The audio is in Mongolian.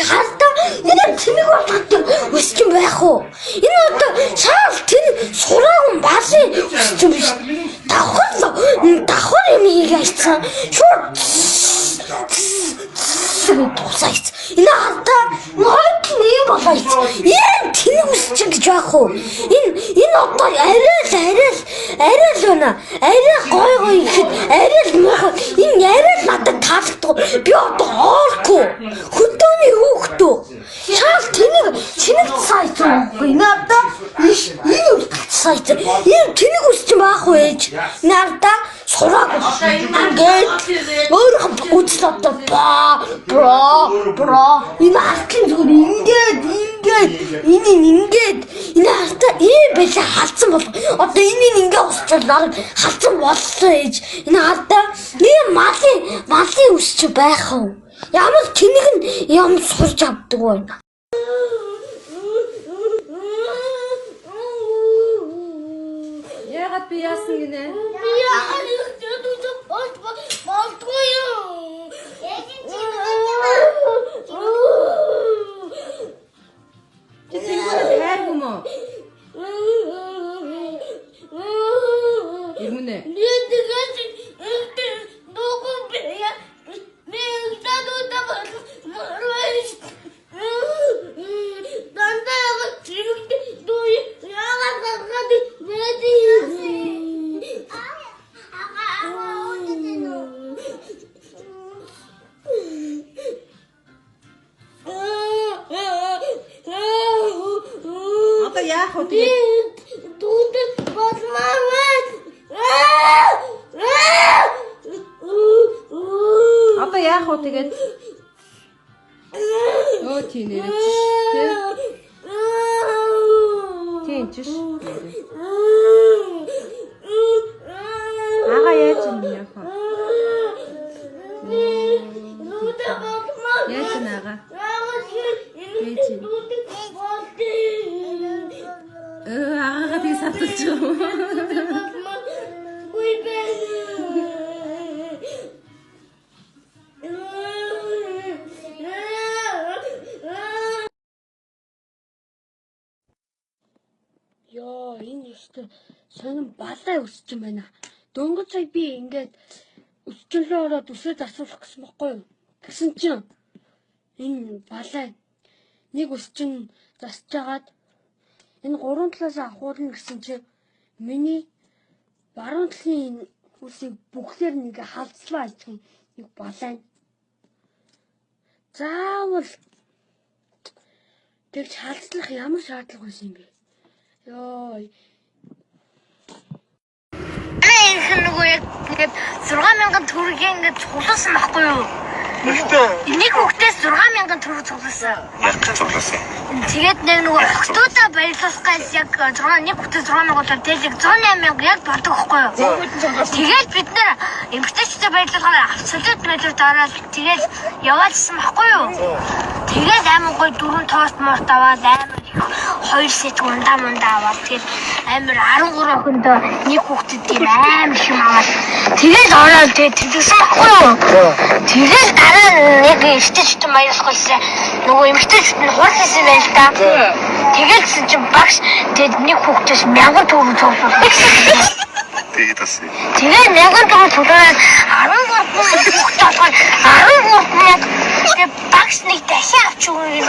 хардаа энэ тэнэг болгохтой өсч байх уу? Энэ одоо шаал тэр сураагүй балын өсч биш. Давхар юм хийгээсэн. Шууд тусайц. Энэ хардаа нойд нэг болооч. Энэ тэнэг өсч гэж байх уу? Энэ одоо арай л байна. Арай гой ихэд арай л муухай. Энэ арай л надад таалагдав. Би одоо хоолгүй. Хөдөөний хөөхтөө. Шаал тэнэг сайт үгүй. Энэ одоо энэ сайт. Энэ тэнэг өсч байх уу ээж? Надаа сураагүй. Ингээд өөрөө үзлээ бра. Энэ алкин зүгээр ингээд энэ хартаа бэлээ халдсан бол одоо энийг ингээ усчвал нарыг халдсан боллоо ээж. Энэ хартаа малын өсч байх уу? Ямар тэнэг нь юм сурж авдаг байна. Яагаад би яасан гинэ? Болдгоо юу? Хайргүй мó? Ирмүнэ. Одоо яах вэ тэгээд? Дүүдэд болмаа. Одоо яах вэ тэгээд? Өө тийм нэрээ. Тийм ч ш. Ага яаж юм яах вэ? Яаж нага? Ага тий сатч. Яа, энэ өстө сонин балаа өсч юм байна. Дөнгөж сая би ингээд өсчлөө ороод үсээд асуулах гэсэн байхгүй юу? Гэсэн чинь энэ балаа нэг өсчин засж агаад энэ гурван талаас ахуулна гэсэн чинь миний баруун талын үсийг бүгдээр нэг халдслаа ажих нэг балаа. Заавал тэгж халдслах ямар шаардлага байсан юм бэ? Йоо. Нөгөө яг 6000 төгрөгийн ингэж цуглуулсан байхгүй юу? Нэг хүүхдээс 6000 төгрөг цуглуулсан. Яг цуглуулсан. Тэгээд нөгөө охтуудаа баярлуулах гэж яг нэг хүүхдээс 6000 тэгээд 108000 яг болдог байхгүй юу? Тэгээд бид нэр эмгтээчтэй баярлуулахаар абсолют метр дараад тэгээд яваадсан байхгүй юу? Тэгээд амар гоё 4 тост морт аваад амар 2 сет ундаа аваад тэгээд амар 13 охиндоо нэг хүүхдэд тийм амар шим аваад тэгээд ороод тэгээд тэгсэн байхгүй юу? Тэгээд дараа нэг эмгтээчтэй баярлуулах гэсэн нөгөө эмгтээчт нь хуурсан байл та. Тэгээд чинь багш тэгээд нэг хүүхдээс 1000 төгрөг цуглуулсан. Тэгээд тасаа. Тэгээд 1000 төгрөг цуглуулаад 13 хүүхд толгой 13 тэгээд багш нэг дахин авч өгнө.